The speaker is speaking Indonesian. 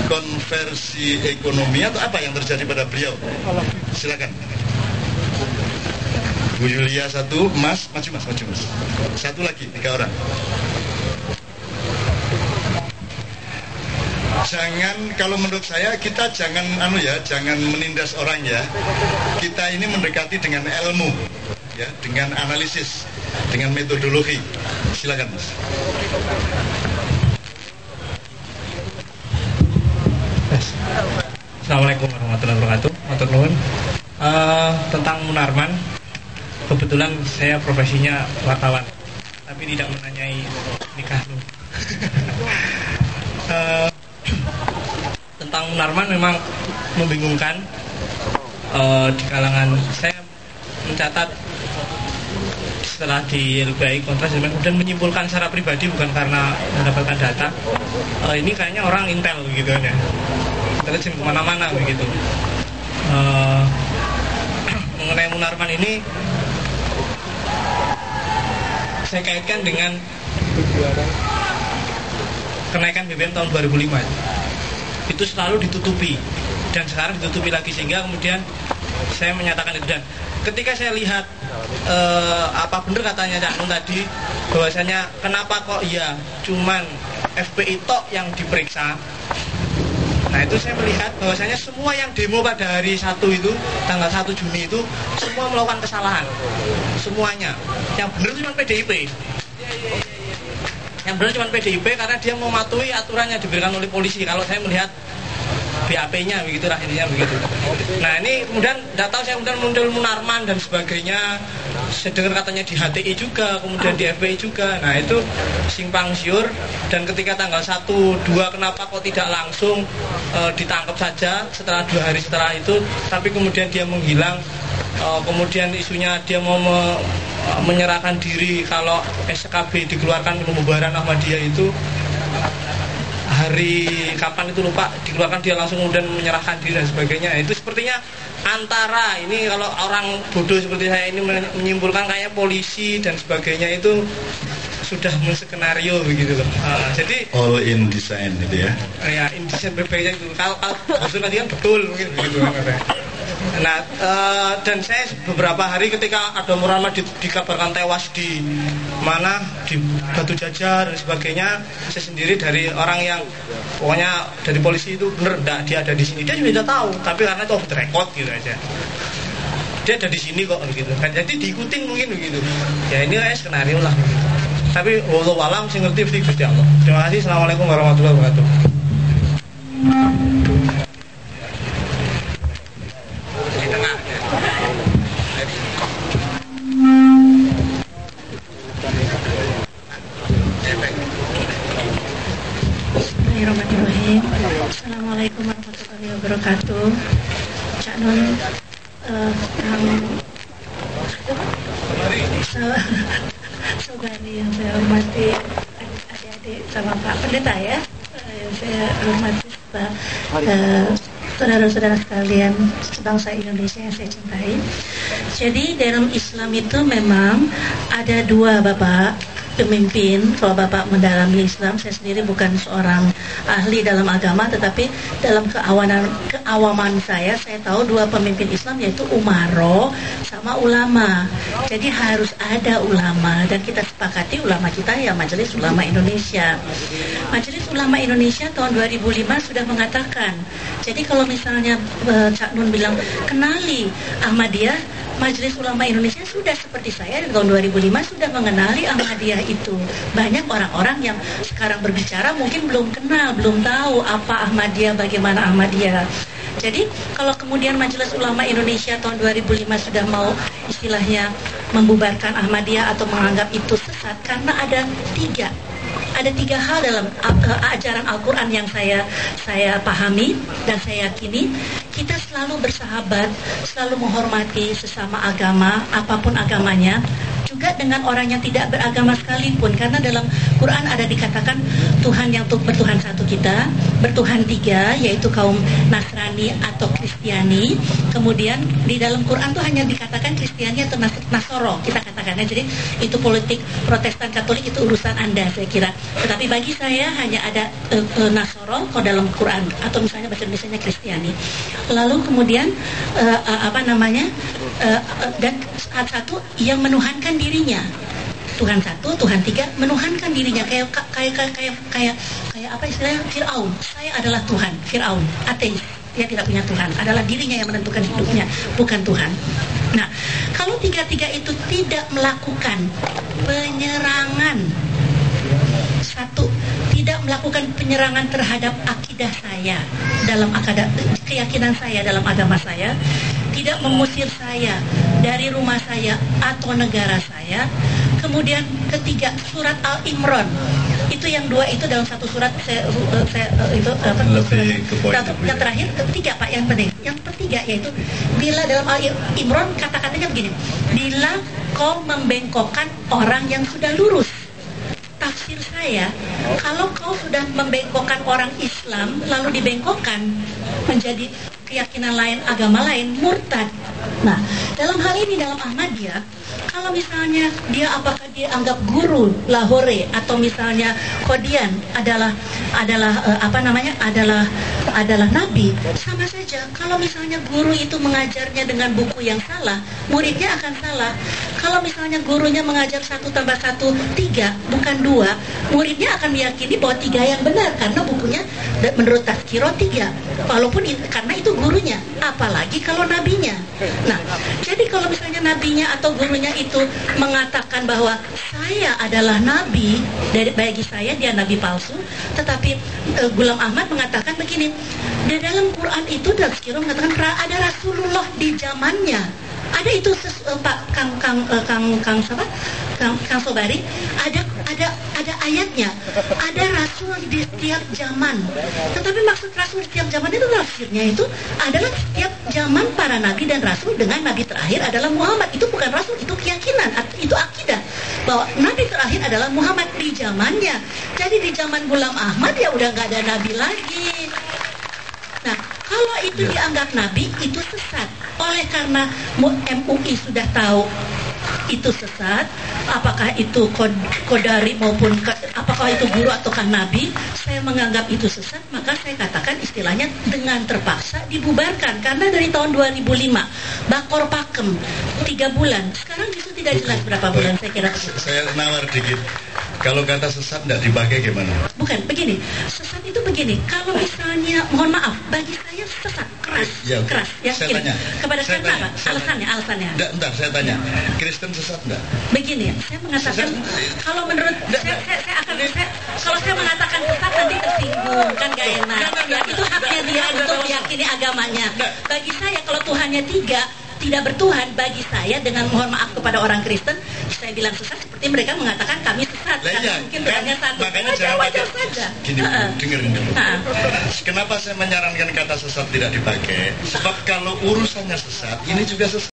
konversi ekonomi atau apa yang terjadi pada beliau? Silakan. Bu Yulia satu, Mas, maju mas. Satu lagi, 3 orang. Jangan, kalau menurut saya kita jangan jangan menindas orang ya. Kita ini mendekati dengan ilmu, ya, dengan analisis, dengan metodologi. Silakan Mas. Assalamualaikum warahmatullahi wabarakatuh. Matur nuwun. Tentang Munarman, kebetulan saya profesinya wartawan, tapi tidak menanyai nikah. Tentang Munarman memang membingungkan. Di kalangan saya mencatat setelah di LBI Kontras dan menyimpulkan secara pribadi, bukan karena mendapatkan data. Ini kayaknya orang intel gitu ya, intelijen kemana-mana begitu. Mengenai Munarman ini saya kaitkan dengan kenaikan BBM tahun 2005. Itu selalu ditutupi dan sekarang ditutupi lagi, sehingga kemudian saya menyatakan itu. Dan ketika saya lihat apa benar katanya Cak Nun tadi, bahwasanya kenapa kok ya cuman FPI tok yang diperiksa. Nah itu saya melihat bahwasanya semua yang demo pada hari 1 itu, tanggal 1 Juni itu, semua melakukan kesalahan. Semuanya. Yang benar cuma PDIP. Yang benar cuma PDIP karena dia mematuhi aturan yang diberikan oleh polisi. Kalau saya melihat BAP-nya begitu lah, intinya begitu. Nah ini kemudian tidak tahu, saya kemudian muncul Munarman dan sebagainya. Saya dengar katanya di HTI juga, kemudian di FPI juga. Nah itu simpang siur. Dan ketika tanggal 1, 2 kenapa kok tidak langsung ditangkap saja setelah 2 hari setelah itu, tapi kemudian dia menghilang. Kemudian isunya dia mau menyerahkan diri kalau SKB dikeluarkan, pembubaran Ahmadiyah itu hari kapan itu lupa, dikeluarkan dia langsung kemudian menyerahkan diri dan sebagainya. Itu sepertinya antara ini, kalau orang bodoh seperti saya ini menyimpulkan kayaknya polisi dan sebagainya itu sudah menskenario begitu loh. Jadi all in design gitu ya. Ya in design berbeda itu. Kalau tadi kan betul mungkin begitu. Nah dan saya beberapa hari ketika ada Munarman dikabarkan tewas di mana, di Batu Jajar dan sebagainya, saya sendiri dari orang yang pokoknya dari polisi itu benar enggak dia ada di sini, dia juga tidak tahu, tapi karena itu off the record gitu aja, dia ada di sini kok gitu kan, jadi diikutin mungkin begitu ya. Ini kayak skenario lah begitu. Tapi wallahu alam sing ngerti Gusti Allah. Terima kasih. Assalamualaikum warahmatullahi wabarakatuh. Bismillahirrahmanirrahim. Assalamualaikum warahmatullahi wabarakatuh. Cak Nun, saudari yang saya hormati, adik-adik sama Pak Pendeta ya, yang saya hormati, saudara-saudara sekalian sebangsa Indonesia yang saya cintai. Jadi dalam Islam itu memang ada 2 Bapak pemimpin. Kalau Bapak mendalami Islam, saya sendiri bukan seorang ahli dalam agama, tetapi dalam keawaman saya tahu 2 pemimpin Islam, yaitu Umaro sama ulama. Jadi harus ada ulama, dan kita sepakati ulama kita ya Majelis Ulama Indonesia. Majelis Ulama Indonesia tahun 2005 sudah mengatakan, jadi kalau misalnya Cak Nun bilang kenali Ahmadiyah, Majelis Ulama Indonesia sudah seperti saya di tahun 2005 sudah mengenali Ahmadiyah itu. Banyak orang-orang yang sekarang berbicara mungkin belum kenal, belum tahu apa Ahmadiyah, bagaimana Ahmadiyah. Jadi kalau kemudian Majelis Ulama Indonesia tahun 2005 sudah mau istilahnya membubarkan Ahmadiyah atau menganggap itu sesat, karena ada 3 hal dalam ajaran Al-Quran yang saya pahami dan saya yakini. Kita selalu bersahabat, selalu menghormati sesama agama, apapun agamanya, juga dengan orang yang tidak beragama sekalipun. Karena dalam Quran ada dikatakan Tuhan yang bertuhan satu kita, bertuhan tiga, yaitu kaum Nasrani atau Kristiani. Kemudian di dalam Quran tuh hanya dikatakan Kristiani atau Nasoro, kita katakannya. Jadi itu politik Protestan Katolik itu urusan Anda, saya kira. Tetapi bagi saya hanya ada Nasoro kalau dalam Quran, atau misalnya bahasa Indonesianya Kristiani. Lalu kemudian dan satu yang menuhankan dirinya. Tuhan satu, Tuhan tiga, menuhankan dirinya kayak apa istilahnya, Firaun. Saya adalah Tuhan, Firaun, ateis. Dia tidak punya Tuhan, adalah dirinya yang menentukan hidupnya, bukan Tuhan. Nah, kalau tiga-tiga itu tidak melakukan penyerangan, satu, tidak melakukan penyerangan terhadap akidah saya, dalam keyakinan saya dalam agama saya, tidak mengusir saya dari rumah saya atau negara saya. Kemudian ketiga, surat Al-Imran. Itu yang dua itu dalam satu surat yang terakhir, ketiga Pak, yang penting. Yang ketiga yaitu bila dalam Al-Imran kata-katanya begini, bila kau membengkokkan orang yang sudah lurus. Tafsir saya, kalau kau sudah membengkokkan orang Islam lalu dibengkokkan menjadi keyakinan lain, agama lain, murtad. Nah, dalam hal ini dalam Ahmadiyah, kalau misalnya apakah dia anggap guru Lahore atau misalnya Qadian adalah nabi, sama saja. Kalau misalnya guru itu mengajarnya dengan buku yang salah, muridnya akan salah. Kalau misalnya gurunya mengajar 1 + 1 3, bukan 2, muridnya akan meyakini bahwa 3 yang benar karena bukunya menurut Tazkirah 3. Walaupun karena itu gurunya, apalagi kalau nabinya. Nah, jadi kalau misalnya nabinya atau gurunya itu mengatakan bahwa saya adalah nabi, bagi saya dia nabi palsu, tetapi Ghulam Ahmad mengatakan begini, di dalam Quran itu Tazkirah mengatakan ada Rasulullah di zamannya. Ada itu Pak Kang Sobari, ada ayatnya, ada rasul di setiap zaman. Tetapi maksud rasul di setiap zaman itu tafsirnya itu adalah setiap zaman para nabi dan rasul dengan nabi terakhir adalah Muhammad. Itu bukan rasul, itu keyakinan, itu akidah bahwa nabi terakhir adalah Muhammad di zamannya. Jadi di zaman Ghulam Ahmad ya udah nggak ada nabi lagi. Nah, kalau itu dianggap nabi, itu sesat. Oleh karena MUI sudah tahu itu sesat, apakah itu Qadari maupun apakah itu guru ataukah nabi, saya menganggap itu sesat, maka saya katakan istilahnya dengan terpaksa dibubarkan. Karena dari tahun 2005 Bakor Pakem 3 bulan, sekarang itu tidak jelas berapa bulan. Saya kira saya nawar dikit, kalau kata sesat tidak dipakai gimana? Bukan, begini, sesat itu begini, kalau misalnya, mohon maaf, bagi saya sesat, keras, keras. Ya, saya tanya. Kepada saya apa? Alasannya. Bentar, saya tanya. Kristen sesat enggak? Begini, saya mengatakan kalau menurut kalau saya mengatakan sesat nanti tersinggung, kan gak enak. Ya, itu haknya dia untuk meyakini agamanya. Bagi saya kalau Tuhannya 3 tidak bertuhan, bagi saya dengan mohon maaf kepada orang Kristen, saya bilang sesat seperti mereka mengatakan kami sesat karena mungkin Tuhannya satu. Makanya wajar saja. Gini, dengerin dulu. Kenapa saya menyarankan kata sesat tidak dipakai? Sebab kalau urusannya sesat, ini juga sesat.